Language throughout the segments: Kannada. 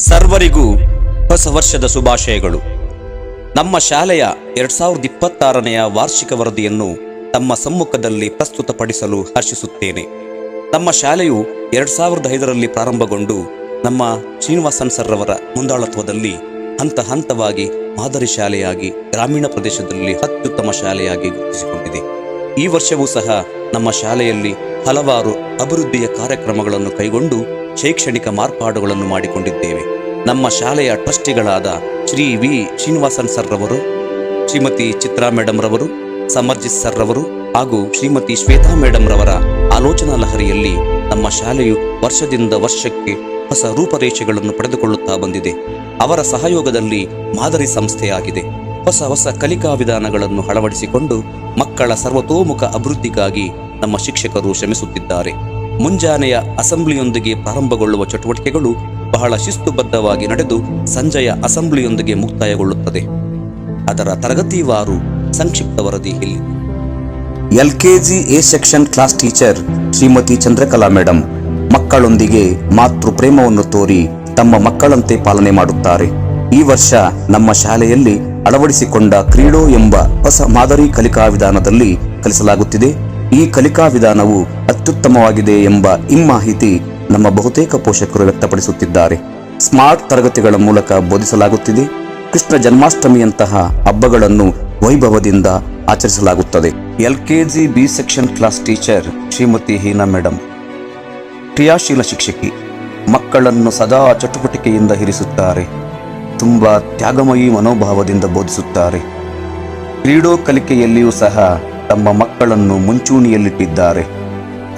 ಸರ್ವರಿಗೂ ಹೊಸ ವರ್ಷದ ಶುಭಾಶಯಗಳು. ನಮ್ಮ ಶಾಲೆಯ 2026ನೆಯ ವಾರ್ಷಿಕ ವರದಿಯನ್ನು ತಮ್ಮ ಸಮ್ಮುಖದಲ್ಲಿ ಪ್ರಸ್ತುತಪಡಿಸಲು ಹರ್ಷಿಸುತ್ತೇನೆ. ನಮ್ಮ ಶಾಲೆಯು 2005ರಲ್ಲಿ ಪ್ರಾರಂಭಗೊಂಡು ನಮ್ಮ ಶ್ರೀನಿವಾಸನ್ ಸರ್ ರವರ ಮುಂದಾಳತ್ವದಲ್ಲಿ ಹಂತ ಹಂತವಾಗಿ ಮಾದರಿ ಶಾಲೆಯಾಗಿ ಗ್ರಾಮೀಣ ಪ್ರದೇಶದಲ್ಲಿ ಅತ್ಯುತ್ತಮ ಶಾಲೆಯಾಗಿ ಗುರುತಿಸಿಕೊಂಡಿದೆ. ಈ ವರ್ಷವೂ ಸಹ ನಮ್ಮ ಶಾಲೆಯಲ್ಲಿ ಹಲವಾರು ಅಭಿವೃದ್ಧಿಯ ಕಾರ್ಯಕ್ರಮಗಳನ್ನು ಕೈಗೊಂಡು ಶೈಕ್ಷಣಿಕ ಮಾರ್ಪಾಡುಗಳನ್ನು ಮಾಡಿಕೊಂಡಿದ್ದೇವೆ. ನಮ್ಮ ಶಾಲೆಯ ಟ್ರಸ್ಟಿಗಳಾದ ಶ್ರೀ ವಿ ಶ್ರೀನಿವಾಸನ್ ಸರ್ ರವರು, ಶ್ರೀಮತಿ ಚಿತ್ರಾ ಮೇಡಮ್ ರವರು, ಸಮರ್ಜಿತ್ ಸರ್ ರವರು ಹಾಗೂ ಶ್ರೀಮತಿ ಶ್ವೇತಾ ಮೇಡಮ್ ರವರ ಆಲೋಚನಾ ಲಹರಿಯಲ್ಲಿ ನಮ್ಮ ಶಾಲೆಯು ವರ್ಷದಿಂದ ವರ್ಷಕ್ಕೆ ಹೊಸ ರೂಪರೇಷೆಗಳನ್ನು ಪಡೆದುಕೊಳ್ಳುತ್ತಾ ಬಂದಿದೆ. ಅವರ ಸಹಯೋಗದಲ್ಲಿ ಮಾದರಿ ಸಂಸ್ಥೆಯಾಗಿದೆ. ಹೊಸ ಕಲಿಕಾ ವಿಧಾನಗಳನ್ನು ಅಳವಡಿಸಿಕೊಂಡು ಮಕ್ಕಳ ಸರ್ವತೋಮುಖ ಅಭಿವೃದ್ಧಿಗಾಗಿ ನಮ್ಮ ಶಿಕ್ಷಕರು ಶ್ರಮಿಸುತ್ತಿದ್ದಾರೆ. ಮುಂಜಾನೆಯ ಅಸೆಂಬ್ಲಿಯೊಂದಿಗೆ ಪ್ರಾರಂಭಗೊಳ್ಳುವ ಚಟುವಟಿಕೆಗಳು ಬಹಳ ಶಿಸ್ತುಬದ್ಧವಾಗಿ ನಡೆದು ಸಂಜೆಯ ಅಸೆಂಬ್ಲಿಯೊಂದಿಗೆ ಮುಕ್ತಾಯಗೊಳ್ಳುತ್ತದೆ. ಅದರ ತರಗತಿವಾರು ಸಂಕ್ಷಿಪ್ತ ವರದಿ ಇಲ್ಲಿ. LKG A section class teacher Shrimati Chandrakala madam ಮಕ್ಕಳೊಂದಿಗೆ ಮಾತೃ ಪ್ರೇಮವನ್ನು ತೋರಿ ತಮ್ಮ ಮಕ್ಕಳಂತೆ ಪಾಲನೆ ಮಾಡುತ್ತಾರೆ. ಈ ವರ್ಷ ನಮ್ಮ ಶಾಲೆಯಲ್ಲಿ ಅಳವಡಿಸಿಕೊಂಡ ಕ್ರೀಡೋ ಎಂಬ ಹೊಸ ಮಾದರಿ ಕಲಿಕಾ ವಿಧಾನದಲ್ಲಿ ಕಲಿಸಲಾಗುತ್ತಿದೆ. ಈ ಕಲಿಕಾ ವಿಧಾನವು ಅತ್ಯುತ್ತಮವಾಗಿದೆ ಎಂಬ ಇಮ್ಮಾಹಿತಿ ನಮ್ಮ ಬಹುತೇಕ ಪೋಷಕರು ವ್ಯಕ್ತಪಡಿಸುತ್ತಿದ್ದಾರೆ. ಸ್ಮಾರ್ಟ್ ತರಗತಿಗಳ ಮೂಲಕ ಬೋಧಿಸಲಾಗುತ್ತಿದೆ. ಕೃಷ್ಣ ಜನ್ಮಾಷ್ಟಮಿಯಂತಹ ಹಬ್ಬಗಳನ್ನು ವೈಭವದಿಂದ ಆಚರಿಸಲಾಗುತ್ತದೆ. LKG B section class teacher Shrimati Heena madam ಕ್ರಿಯಾಶೀಲ ಶಿಕ್ಷಕಿ. ಮಕ್ಕಳನ್ನು ಸದಾ ಚಟುವಟಿಕೆಯಿಂದ ಇರಿಸುತ್ತಾರೆ. ತುಂಬಾ ತ್ಯಾಗಮಯಿ ಮನೋಭಾವದಿಂದ ಬೋಧಿಸುತ್ತಾರೆ. ಕ್ರೀಡೋ ಕಲಿಕೆಯಲ್ಲಿಯೂ ಸಹ ತಮ್ಮ ಮಕ್ಕಳನ್ನು ಮುಂಚೂಣಿಯಲ್ಲಿಟ್ಟಿದ್ದಾರೆ.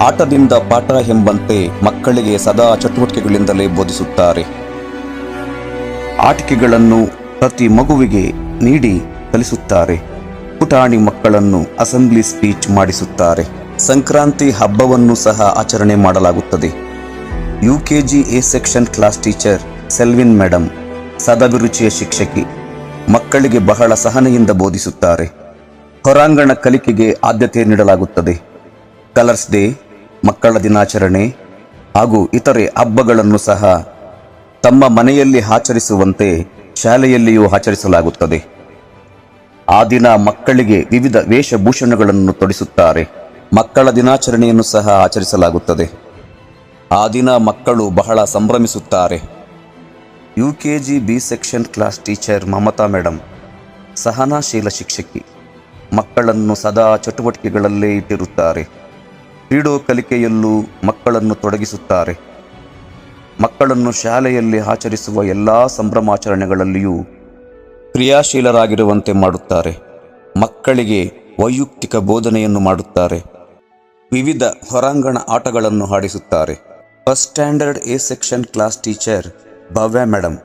ಆಟದಿಂದ ಪಾಠ ಎಂಬಂತೆ ಮಕ್ಕಳಿಗೆ ಸದಾ ಚಟುವಟಿಕೆಗಳಿಂದಲೇ ಬೋಧಿಸುತ್ತಾರೆ. ಆಟಿಕೆಗಳನ್ನು ಪ್ರತಿ ಮಗುವಿಗೆ ನೀಡಿ ಕಲಿಸುತ್ತಾರೆ. ಪುಟಾಣಿ ಮಕ್ಕಳನ್ನು ಅಸೆಂಬ್ಲಿ ಸ್ಪೀಚ್ ಮಾಡಿಸುತ್ತಾರೆ. ಸಂಕ್ರಾಂತಿ ಹಬ್ಬವನ್ನು ಸಹ ಆಚರಣೆ ಮಾಡಲಾಗುತ್ತದೆ. UKG A section class teacher Selvin madam ಸದಭಿರುಚಿಯ ಶಿಕ್ಷಕಿ. ಮಕ್ಕಳಿಗೆ ಬಹಳ ಸಹನೆಯಿಂದ ಬೋಧಿಸುತ್ತಾರೆ. ಹೊರಾಂಗಣ ಕಲಿಕೆಗೆ ಆದ್ಯತೆ ನೀಡಲಾಗುತ್ತದೆ. ಕಲರ್ಸ್ ಡೇ, ಮಕ್ಕಳ ದಿನಾಚರಣೆ ಹಾಗೂ ಇತರೆ ಹಬ್ಬಗಳನ್ನು ಸಹ ತಮ್ಮ ಮನೆಯಲ್ಲಿ ಆಚರಿಸುವಂತೆ ಶಾಲೆಯಲ್ಲಿಯೂ ಆಚರಿಸಲಾಗುತ್ತದೆ. ಆ ದಿನ ಮಕ್ಕಳಿಗೆ ವಿವಿಧ ವೇಷಭೂಷಣಗಳನ್ನು ತೊಡಿಸುತ್ತಾರೆ. ಮಕ್ಕಳ ದಿನಾಚರಣೆಯನ್ನು ಸಹ ಆಚರಿಸಲಾಗುತ್ತದೆ. ಆ ದಿನ ಮಕ್ಕಳು ಬಹಳ ಸಂಭ್ರಮಿಸುತ್ತಾರೆ. UKG B section class teacher Mamata madam ಸಹನಾಶೀಲ ಶಿಕ್ಷಕಿ. ಮಕ್ಕಳನ್ನು ಸದಾ ಚಟುವಟಿಕೆಗಳಲ್ಲೇ ಇಟ್ಟಿರುತ್ತಾರೆ. ಕ್ರೀಡೋ ಕಲಿಕೆಯಲ್ಲೂ ಮಕ್ಕಳನ್ನು ತೊಡಗಿಸುತ್ತಾರೆ. ಮಕ್ಕಳನ್ನು ಶಾಲೆಯಲ್ಲಿ ಆಚರಿಸುವ ಎಲ್ಲ ಸಂಭ್ರಮಾಚರಣೆಗಳಲ್ಲಿಯೂ ಕ್ರಿಯಾಶೀಲರಾಗಿರುವಂತೆ ಮಾಡುತ್ತಾರೆ. ಮಕ್ಕಳಿಗೆ ವೈಯಕ್ತಿಕ ಬೋಧನೆಯನ್ನು ಮಾಡುತ್ತಾರೆ. ವಿವಿಧ ಹೊರಾಂಗಣ ಆಟಗಳನ್ನು ಆಡಿಸುತ್ತಾರೆ. First standard A section class teacher Bhavya madam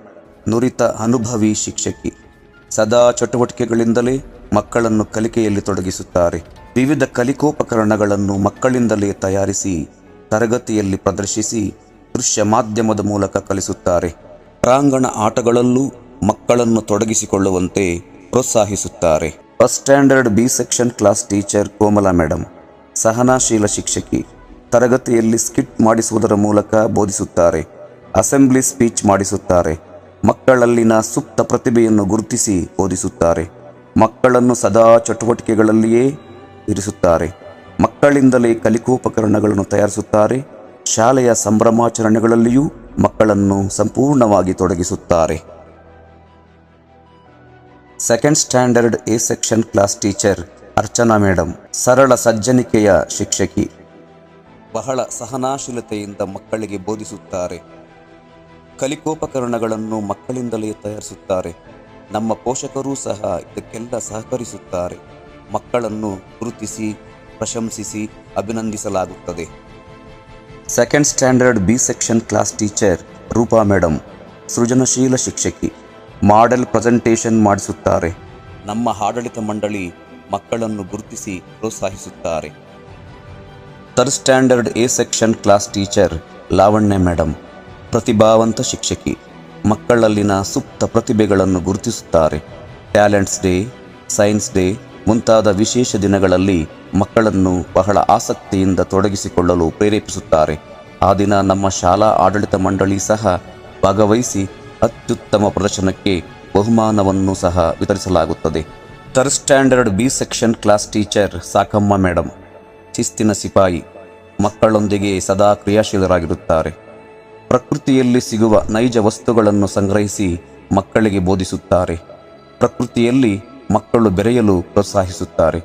ನುರಿತ ಅನುಭವಿ ಶಿಕ್ಷಕಿ. ಸದಾ ಚಟುವಟಿಕೆಗಳಿಂದಲೇ ಮಕ್ಕಳನ್ನು ಕಲಿಕೆಯಲ್ಲಿ ತೊಡಗಿಸುತ್ತಾರೆ. ವಿವಿಧ ಕಲಿಕೋಪಕರಣಗಳನ್ನು ಮಕ್ಕಳಿಂದಲೇ ತಯಾರಿಸಿ ತರಗತಿಯಲ್ಲಿ ಪ್ರದರ್ಶಿಸಿ ದೃಶ್ಯ ಮಾಧ್ಯಮದ ಮೂಲಕ ಕಲಿಸುತ್ತಾರೆ. ಹೊರಾಂಗಣ ಆಟಗಳಲ್ಲೂ ಮಕ್ಕಳನ್ನು ತೊಡಗಿಸಿಕೊಳ್ಳುವಂತೆ ಪ್ರೋತ್ಸಾಹಿಸುತ್ತಾರೆ. First standard B section class teacher Komala madam ಸಹನಾಶೀಲ ಶಿಕ್ಷಕಿ. ತರಗತಿಯಲ್ಲಿ ಸ್ಕಿಟ್ ಮಾಡಿಸುವುದರ ಮೂಲಕ ಬೋಧಿಸುತ್ತಾರೆ. ಅಸೆಂಬ್ಲಿ ಸ್ಪೀಚ್ ಮಾಡಿಸುತ್ತಾರೆ. ಮಕ್ಕಳಲ್ಲಿನ ಸುಪ್ತ ಪ್ರತಿಭೆಯನ್ನು ಗುರುತಿಸಿ ಬೋಧಿಸುತ್ತಾರೆ. ಮಕ್ಕಳನ್ನು ಸದಾ ಚಟುವಟಿಕೆಗಳಲ್ಲಿಯೇ ಇರಿಸುತ್ತಾರೆ. ಮಕ್ಕಳಿಂದಲೇ ಕಲಿಕೋಪಕರಣಗಳನ್ನು ತಯಾರಿಸುತ್ತಾರೆ. ಶಾಲೆಯ ಸಂಭ್ರಮಾಚರಣೆಗಳಲ್ಲಿಯೂ ಮಕ್ಕಳನ್ನು ಸಂಪೂರ್ಣವಾಗಿ ತೊಡಗಿಸುತ್ತಾರೆ. Second standard A section class teacher Archana madam ಸರಳ ಸಜ್ಜನಿಕೆಯ ಶಿಕ್ಷಕಿ. ಬಹಳ ಸಹನಾಶೀಲತೆಯಿಂದ ಮಕ್ಕಳಿಗೆ ಬೋಧಿಸುತ್ತಾರೆ. ಕಲಿಕೋಪಕರಣಗಳನ್ನು ಮಕ್ಕಳಿಂದಲೇ ತಯಾರಿಸುತ್ತಾರೆ. ನಮ್ಮ ಪೋಷಕರೂ ಸಹ ಇದಕ್ಕೆಲ್ಲ ಸಹಕರಿಸುತ್ತಾರೆ. ಮಕ್ಕಳನ್ನು ಗುರುತಿಸಿ ಪ್ರಶಂಸಿಸಿ ಅಭಿನಂದಿಸಲಾಗುತ್ತದೆ. Second standard B section class teacher Roopa madam ಸೃಜನಶೀಲ ಶಿಕ್ಷಕಿ. ಮಾಡೆಲ್ ಪ್ರೆಸೆಂಟೇಷನ್ ಮಾಡಿಸುತ್ತಾರೆ. ನಮ್ಮ ಆಡಳಿತ ಮಂಡಳಿ ಮಕ್ಕಳನ್ನು ಗುರುತಿಸಿ ಪ್ರೋತ್ಸಾಹಿಸುತ್ತಾರೆ. Third standard A section class teacher Lavanya madam ಪ್ರತಿಭಾವಂತ ಶಿಕ್ಷಕಿ. ಮಕ್ಕಳಲ್ಲಿನ ಸುಪ್ತ ಪ್ರತಿಭೆಗಳನ್ನು ಗುರುತಿಸುತ್ತಾರೆ. ಟ್ಯಾಲೆಂಟ್ಸ್ ಡೇ, ಸೈನ್ಸ್ ಡೇ ಮುಂತಾದ ವಿಶೇಷ ದಿನಗಳಲ್ಲಿ ಮಕ್ಕಳನ್ನು ಬಹಳ ಆಸಕ್ತಿಯಿಂದ ತೊಡಗಿಸಿಕೊಳ್ಳಲು ಪ್ರೇರೇಪಿಸುತ್ತಾರೆ. ಆ ದಿನ ನಮ್ಮ ಶಾಲಾ ಆಡಳಿತ ಮಂಡಳಿ ಸಹ ಭಾಗವಹಿಸಿ ಅತ್ಯುತ್ತಮ ಪ್ರದರ್ಶನಕ್ಕೆ ಬಹುಮಾನವನ್ನು ಸಹ ವಿತರಿಸಲಾಗುತ್ತದೆ. Third standard B section class teacher Sakamma madam ಶಿಸ್ತಿನ ಸಿಪಾಯಿ. ಮಕ್ಕಳೊಂದಿಗೆ ಸದಾ ಕ್ರಿಯಾಶೀಲರಾಗಿರುತ್ತಾರೆ. ಪ್ರಕೃತಿಯಲ್ಲಿ ಸಿಗುವ ನೈಜ ವಸ್ತುಗಳನ್ನು ಸಂಗ್ರಹಿಸಿ ಮಕ್ಕಳಿಗೆ ಬೋಧಿಸುತ್ತಾರೆ. ಪ್ರಕೃತಿಯಲ್ಲಿ ಮಕ್ಕಳು ಬೆರೆಯಲು ಪ್ರೋತ್ಸಾಹಿಸುತ್ತಾರೆ.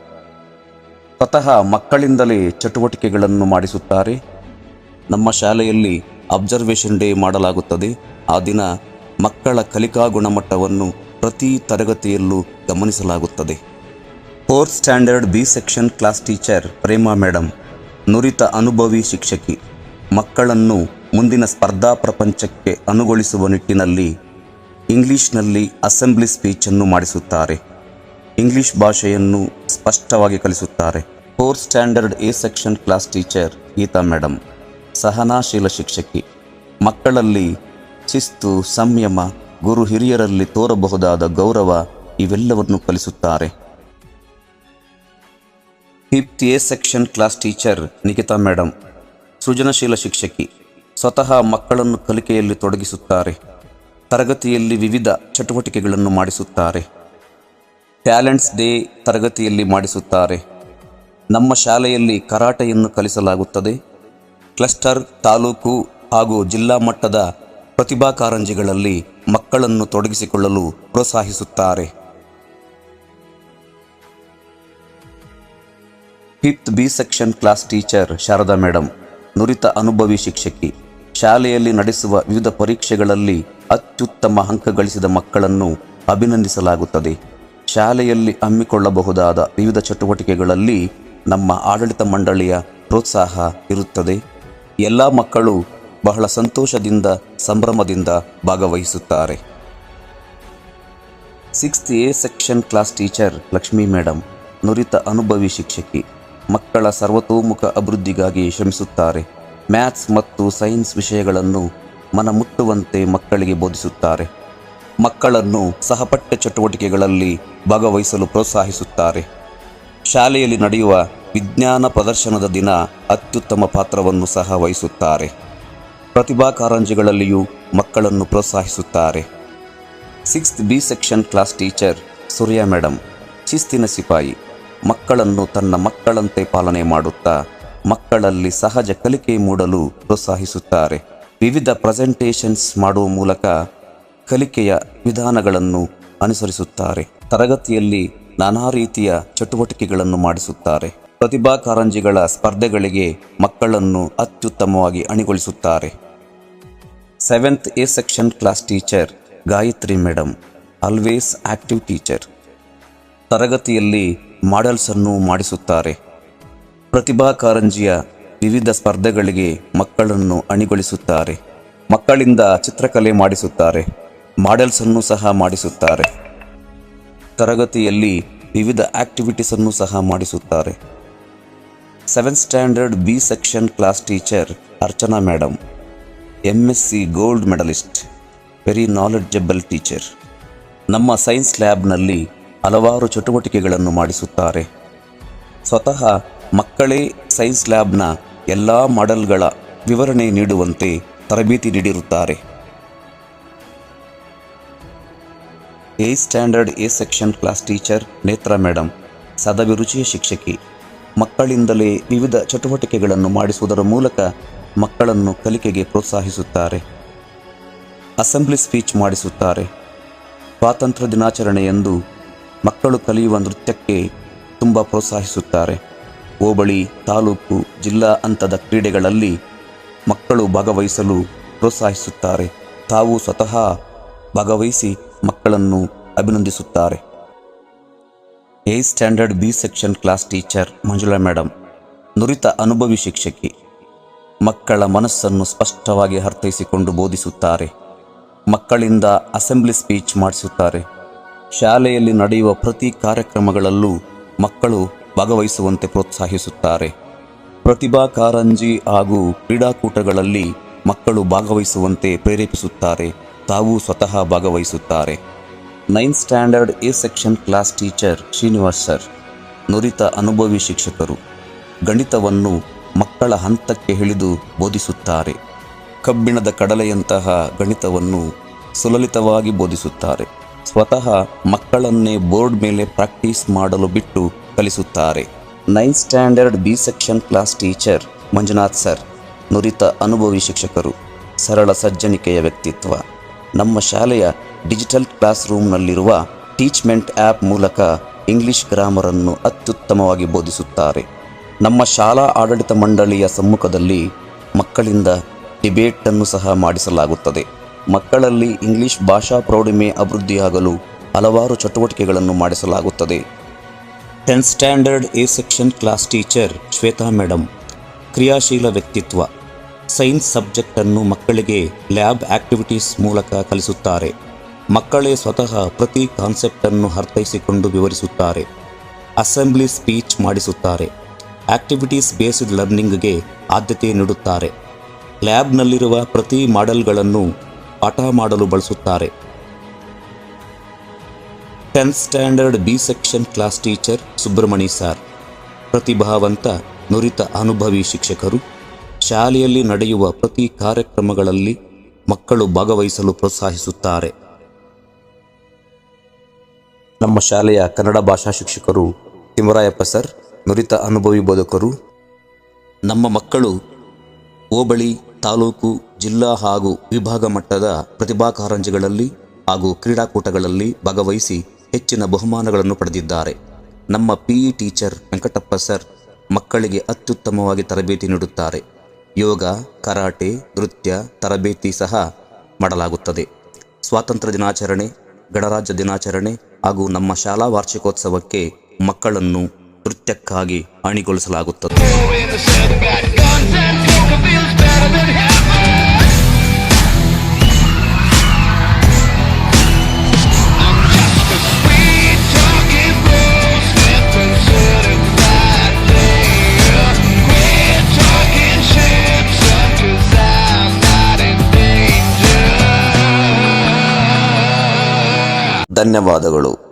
ಸ್ವತಃ ಮಕ್ಕಳಿಂದಲೇ ಚಟುವಟಿಕೆಗಳನ್ನು ಮಾಡಿಸುತ್ತಾರೆ. ನಮ್ಮ ಶಾಲೆಯಲ್ಲಿ ಅಬ್ಸರ್ವೇಷನ್ ಡೇ ಮಾಡಲಾಗುತ್ತದೆ. ಆ ದಿನ ಮಕ್ಕಳ ಕಲಿಕಾ ಗುಣಮಟ್ಟವನ್ನು ಪ್ರತಿ ತರಗತಿಯಲ್ಲೂ ಗಮನಿಸಲಾಗುತ್ತದೆ. Fourth standard B section class teacher Prema madam ನುರಿತ ಅನುಭವಿ ಶಿಕ್ಷಕಿ. ಮಕ್ಕಳನ್ನು ಮುಂದಿನ ಸ್ಪರ್ಧಾ ಪ್ರಪಂಚಕ್ಕೆ ಅನುಗೊಳಿಸುವ ನಿಟ್ಟಿನಲ್ಲಿ ಇಂಗ್ಲಿಷ್ನಲ್ಲಿ ಅಸೆಂಬ್ಲಿ ಸ್ಪೀಚನ್ನು ಮಾಡಿಸುತ್ತಾರೆ. ಇಂಗ್ಲಿಷ್ ಭಾಷೆಯನ್ನು ಸ್ಪಷ್ಟವಾಗಿ ಕಲಿಸುತ್ತಾರೆ. Fourth standard A section class teacher Geetha madam ಸಹನಾಶೀಲ ಶಿಕ್ಷಕಿ. ಮಕ್ಕಳಲ್ಲಿ ಶಿಸ್ತು, ಸಂಯಮ, ಗುರು ಹಿರಿಯರಲ್ಲಿ ತೋರಬಹುದಾದ ಗೌರವ ಇವೆಲ್ಲವನ್ನು ಕಲಿಸುತ್ತಾರೆ. Fifth A section class teacher Nikhita madam ಸೃಜನಶೀಲ ಶಿಕ್ಷಕಿ. ಸ್ವತಃ ಮಕ್ಕಳನ್ನು ಕಲಿಕೆಯಲ್ಲಿ ತೊಡಗಿಸುತ್ತಾರೆ. ತರಗತಿಯಲ್ಲಿ ವಿವಿಧ ಚಟುವಟಿಕೆಗಳನ್ನು ಮಾಡಿಸುತ್ತಾರೆ. ಟ್ಯಾಲೆಂಟ್ಸ್ ಡೇ ತರಗತಿಯಲ್ಲಿ ಮಾಡಿಸುತ್ತಾರೆ. ನಮ್ಮ ಶಾಲೆಯಲ್ಲಿ ಕರಾಟೆಯನ್ನು ಕಲಿಸಲಾಗುತ್ತದೆ. ಕ್ಲಸ್ಟರ್, ತಾಲೂಕು ಹಾಗೂ ಜಿಲ್ಲಾ ಮಟ್ಟದ ಪ್ರತಿಭಾ ಕಾರಂಜಿಗಳಲ್ಲಿ ಮಕ್ಕಳನ್ನು ತೊಡಗಿಸಿಕೊಳ್ಳಲು ಪ್ರೋತ್ಸಾಹಿಸುತ್ತಾರೆ. Fifth B section class teacher Sharada madam ನುರಿತ ಅನುಭವಿ ಶಿಕ್ಷಕಿ. ಶಾಲೆಯಲ್ಲಿ ನಡೆಸುವ ವಿವಿಧ ಪರೀಕ್ಷೆಗಳಲ್ಲಿ ಅತ್ಯುತ್ತಮ ಅಂಕ ಗಳಿಸಿದ ಮಕ್ಕಳನ್ನು ಅಭಿನಂದಿಸಲಾಗುತ್ತದೆ. ಶಾಲೆಯಲ್ಲಿ ಹಮ್ಮಿಕೊಳ್ಳಬಹುದಾದ ವಿವಿಧ ಚಟುವಟಿಕೆಗಳಲ್ಲಿ ನಮ್ಮ ಆಡಳಿತ ಮಂಡಳಿಯ ಪ್ರೋತ್ಸಾಹ ಇರುತ್ತದೆ. ಎಲ್ಲ ಮಕ್ಕಳು ಬಹಳ ಸಂತೋಷದಿಂದ, ಸಂಭ್ರಮದಿಂದ ಭಾಗವಹಿಸುತ್ತಾರೆ. Sixth A section class teacher Lakshmi madam ನುರಿತ ಅನುಭವಿ ಶಿಕ್ಷಕಿ. ಮಕ್ಕಳ ಸರ್ವತೋಮುಖ ಅಭಿವೃದ್ಧಿಗಾಗಿ ಶ್ರಮಿಸುತ್ತಾರೆ. ಮ್ಯಾಥ್ಸ್ ಮತ್ತು ಸೈನ್ಸ್ ವಿಷಯಗಳನ್ನು ಮನಮುಟ್ಟುವಂತೆ ಮಕ್ಕಳಿಗೆ ಬೋಧಿಸುತ್ತಾರೆ. ಮಕ್ಕಳನ್ನು ಸಹಪಠ್ಯ ಚಟುವಟಿಕೆಗಳಲ್ಲಿ ಭಾಗವಹಿಸಲು ಪ್ರೋತ್ಸಾಹಿಸುತ್ತಾರೆ. ಶಾಲೆಯಲ್ಲಿ ನಡೆಯುವ ವಿಜ್ಞಾನ ಪ್ರದರ್ಶನದ ದಿನ ಅತ್ಯುತ್ತಮ ಪಾತ್ರವನ್ನು ಸಹ ವಹಿಸುತ್ತಾರೆ. ಪ್ರತಿಭಾ ಕಾರಂಜಿಗಳಲ್ಲಿಯೂ ಮಕ್ಕಳನ್ನು ಪ್ರೋತ್ಸಾಹಿಸುತ್ತಾರೆ. Sixth B section class teacher Surya madam ಶಿಸ್ತಿನ ಸಿಪಾಯಿ. ಮಕ್ಕಳನ್ನು ತನ್ನ ಮಕ್ಕಳಂತೆ ಪಾಲನೆ ಮಾಡುತ್ತಾ ಮಕ್ಕಳಲ್ಲಿ ಸಹಜ ಕಲಿಕೆ ಮೂಡಲು ಪ್ರೋತ್ಸಾಹಿಸುತ್ತಾರೆ. ವಿವಿಧ ಪ್ರೆಸೆಂಟೇಷನ್ಸ್ ಮಾಡುವ ಮೂಲಕ ಕಲಿಕೆಯ ವಿಧಾನಗಳನ್ನು ಅನುಸರಿಸುತ್ತಾರೆ. ತರಗತಿಯಲ್ಲಿ ನಾನಾ ರೀತಿಯ ಚಟುವಟಿಕೆಗಳನ್ನು ಮಾಡಿಸುತ್ತಾರೆ. ಪ್ರತಿಭಾ ಕಾರಂಜಿಗಳ ಸ್ಪರ್ಧೆಗಳಿಗೆ ಮಕ್ಕಳನ್ನು ಅತ್ಯುತ್ತಮವಾಗಿ ಅಣಿಗೊಳಿಸುತ್ತಾರೆ. Seventh A section class teacher Gayatri madam always active teacher. ತರಗತಿಯಲ್ಲಿ ಮಾಡೆಲ್ಸನ್ನು ಮಾಡಿಸುತ್ತಾರೆ. ಪ್ರತಿಭಾ ಕಾರಂಜಿಯ ವಿವಿಧ ಸ್ಪರ್ಧೆಗಳಿಗೆ ಮಕ್ಕಳನ್ನು ಅಣಿಗೊಳಿಸುತ್ತಾರೆ. ಮಕ್ಕಳಿಂದ ಚಿತ್ರಕಲೆ ಮಾಡಿಸುತ್ತಾರೆ. ಮಾಡೆಲ್ಸನ್ನು ಸಹ ಮಾಡಿಸುತ್ತಾರೆ. ತರಗತಿಯಲ್ಲಿ ವಿವಿಧ ಆಕ್ಟಿವಿಟೀಸನ್ನು ಸಹ ಮಾಡಿಸುತ್ತಾರೆ. Seventh standard B section class teacher Archana madam MSc gold medalist, very knowledgeable teacher. ನಮ್ಮ ಸೈನ್ಸ್ ಲ್ಯಾಬ್ನಲ್ಲಿ ಹಲವಾರು ಚಟುವಟಿಕೆಗಳನ್ನು ಮಾಡಿಸುತ್ತಾರೆ. ಸ್ವತಃ ಮಕ್ಕಳೇ ಸೈನ್ಸ್ ಲ್ಯಾಬ್ನ ಎಲ್ಲ ಮಾಡೆಲ್ಗಳ ವಿವರಣೆ ನೀಡುವಂತೆ ತರಬೇತಿ ನೀಡಿರುತ್ತಾರೆ. Eighth standard A section class teacher Netra madam ಸದಭಿರುಚಿಯ ಶಿಕ್ಷಕಿ. ಮಕ್ಕಳಿಂದಲೇ ವಿವಿಧ ಚಟುವಟಿಕೆಗಳನ್ನು ಮಾಡಿಸುವುದರ ಮೂಲಕ ಮಕ್ಕಳನ್ನು ಕಲಿಕೆಗೆ ಪ್ರೋತ್ಸಾಹಿಸುತ್ತಾರೆ. ಅಸೆಂಬ್ಲಿ ಸ್ಪೀಚ್ ಮಾಡಿಸುತ್ತಾರೆ. ಸ್ವಾತಂತ್ರ್ಯ ದಿನಾಚರಣೆಯಂದು ಮಕ್ಕಳು ಕಲಿಯುವ ನೃತ್ಯಕ್ಕೆ ತುಂಬ ಪ್ರೋತ್ಸಾಹಿಸುತ್ತಾರೆ. ಹೋಬಳಿ, ತಾಲೂಕು, ಜಿಲ್ಲಾ ಹಂತದ ಕ್ರೀಡೆಗಳಲ್ಲಿ ಮಕ್ಕಳು ಭಾಗವಹಿಸಲು ಪ್ರೋತ್ಸಾಹಿಸುತ್ತಾರೆ. ತಾವು ಸ್ವತಃ ಭಾಗವಹಿಸಿ ಮಕ್ಕಳನ್ನು ಅಭಿನಂದಿಸುತ್ತಾರೆ. Eighth standard B section class teacher Manjula madam ನುರಿತ ಅನುಭವಿ ಶಿಕ್ಷಕಿ. ಮಕ್ಕಳ ಮನಸ್ಸನ್ನು ಸ್ಪಷ್ಟವಾಗಿ ಅರ್ಥೈಸಿಕೊಂಡು ಬೋಧಿಸುತ್ತಾರೆ. ಮಕ್ಕಳಿಂದ ಅಸೆಂಬ್ಲಿ ಸ್ಪೀಚ್ ಮಾಡಿಸುತ್ತಾರೆ. ಶಾಲೆಯಲ್ಲಿ ನಡೆಯುವ ಪ್ರತಿ ಕಾರ್ಯಕ್ರಮಗಳಲ್ಲೂ ಮಕ್ಕಳು ಭಾಗವಹಿಸುವಂತೆ ಪ್ರೋತ್ಸಾಹಿಸುತ್ತಾರೆ. ಪ್ರತಿಭಾ ಕಾರಂಜಿ ಹಾಗೂ ಕ್ರೀಡಾಕೂಟಗಳಲ್ಲಿ ಮಕ್ಕಳು ಭಾಗವಹಿಸುವಂತೆ ಪ್ರೇರೇಪಿಸುತ್ತಾರೆ. ತಾವು ಸ್ವತಃ ಭಾಗವಹಿಸುತ್ತಾರೆ. Ninth standard A section class teacher Srinivas sir ನುರಿತ ಅನುಭವಿ ಶಿಕ್ಷಕರು. ಗಣಿತವನ್ನು ಮಕ್ಕಳ ಹಂತಕ್ಕೆ ಇಳಿದು ಬೋಧಿಸುತ್ತಾರೆ. ಕಬ್ಬಿಣದ ಕಡಲೆಯಂತಹ ಗಣಿತವನ್ನು ಸುಲಲಿತವಾಗಿ ಬೋಧಿಸುತ್ತಾರೆ. ಸ್ವತಃ ಮಕ್ಕಳನ್ನೇ ಬೋರ್ಡ್ ಮೇಲೆ ಪ್ರಾಕ್ಟೀಸ್ ಮಾಡಲು ಬಿಟ್ಟು ಕಲಿಸುತ್ತಾರೆ. 9th standard B section class teacher Manjunath sir ನುರಿತ ಅನುಭವಿ ಶಿಕ್ಷಕರು, ಸರಳ ಸಜ್ಜನಿಕೆಯ ವ್ಯಕ್ತಿತ್ವ. ನಮ್ಮ ಶಾಲೆಯ ಡಿಜಿಟಲ್ ಕ್ಲಾಸ್ ರೂಮ್ನಲ್ಲಿರುವ ಟೀಚ್ಮೆಂಟ್ ಆ್ಯಪ್ ಮೂಲಕ ಇಂಗ್ಲಿಷ್ ಗ್ರಾಮರನ್ನು ಅತ್ಯುತ್ತಮವಾಗಿ ಬೋಧಿಸುತ್ತಾರೆ. ನಮ್ಮ ಶಾಲಾ ಆಡಳಿತ ಮಂಡಳಿಯ ಸಮ್ಮುಖದಲ್ಲಿ ಮಕ್ಕಳಿಂದ ಡಿಬೇಟನ್ನು ಸಹ ಮಾಡಿಸಲಾಗುತ್ತದೆ. ಮಕ್ಕಳಲ್ಲಿ ಇಂಗ್ಲಿಷ್ ಭಾಷಾ ಪ್ರೌಢಿಮೆ ಅಭಿವೃದ್ಧಿಯಾಗಲು ಹಲವಾರು ಚಟುವಟಿಕೆಗಳನ್ನು ಮಾಡಿಸಲಾಗುತ್ತದೆ. 10th standard A section class teacher Shweta madam ಕ್ರಿಯಾಶೀಲ ವ್ಯಕ್ತಿತ್ವ. ಸೈನ್ಸ್ ಸಬ್ಜೆಕ್ಟನ್ನು ಮಕ್ಕಳಿಗೆ ಲ್ಯಾಬ್ ಆಕ್ಟಿವಿಟೀಸ್ ಮೂಲಕ ಕಲಿಸುತ್ತಾರೆ. ಮಕ್ಕಳೇ ಸ್ವತಃ ಪ್ರತಿ ಕಾನ್ಸೆಪ್ಟನ್ನು ಅರ್ಥೈಸಿಕೊಂಡು ವಿವರಿಸುತ್ತಾರೆ. ಅಸೆಂಬ್ಲಿ ಸ್ಪೀಚ್ ಮಾಡಿಸುತ್ತಾರೆ. ಆಕ್ಟಿವಿಟೀಸ್ ಬೇಸ್ಡ್ ಲರ್ನಿಂಗ್ಗೆ ಆದ್ಯತೆ ನೀಡುತ್ತಾರೆ. ಲ್ಯಾಬ್ನಲ್ಲಿರುವ ಪ್ರತಿ ಮಾಡೆಲ್ಗಳನ್ನು ಪಾಠ ಮಾಡಲು ಬಳಸುತ್ತಾರೆ. 10th standard B section class teacher Subramani sir ಪ್ರತಿಭಾವಂತ ನುರಿತ ಅನುಭವಿ ಶಿಕ್ಷಕರು. ಶಾಲೆಯಲ್ಲಿ ನಡೆಯುವ ಪ್ರತಿ ಕಾರ್ಯಕ್ರಮಗಳಲ್ಲಿ ಮಕ್ಕಳು ಭಾಗವಹಿಸಲು ಪ್ರೋತ್ಸಾಹಿಸುತ್ತಾರೆ. ನಮ್ಮ ಶಾಲೆಯ ಕನ್ನಡ ಭಾಷಾ ಶಿಕ್ಷಕರು ತಿಮ್ಮರಾಯಪ್ಪ ಸರ್ ನುರಿತ ಅನುಭವಿ ಬೋಧಕರು. ನಮ್ಮ ಮಕ್ಕಳು ಹೋಬಳಿ, ತಾಲೂಕು, ಜಿಲ್ಲಾ ಹಾಗೂ ವಿಭಾಗ ಮಟ್ಟದ ಪ್ರತಿಭಾ ಕಾರಂಜಿಗಳಲ್ಲಿ ಹಾಗೂ ಕ್ರೀಡಾಕೂಟಗಳಲ್ಲಿ ಭಾಗವಹಿಸಿ ಹೆಚ್ಚಿನ ಬಹುಮಾನಗಳನ್ನು ಪಡೆದಿದ್ದಾರೆ. ನಮ್ಮ PE ಟೀಚರ್ ವೆಂಕಟಪ್ಪ ಸರ್ ಮಕ್ಕಳಿಗೆ ಅತ್ಯುತ್ತಮವಾಗಿ ತರಬೇತಿ ನೀಡುತ್ತಾರೆ. ಯೋಗ, ಕರಾಟೆ, ನೃತ್ಯ ತರಬೇತಿ ಸಹ ಮಾಡಲಾಗುತ್ತದೆ. ಸ್ವಾತಂತ್ರ್ಯ ದಿನಾಚರಣೆ, ಗಣರಾಜ್ಯ ದಿನಾಚರಣೆ ಹಾಗೂ ನಮ್ಮ ಶಾಲಾ ವಾರ್ಷಿಕೋತ್ಸವಕ್ಕೆ ಮಕ್ಕಳನ್ನು ನೃತ್ಯಕ್ಕಾಗಿ ಅಣಿಗೊಳಿಸಲಾಗುತ್ತದೆ. ಧನ್ಯವಾದಗಳು.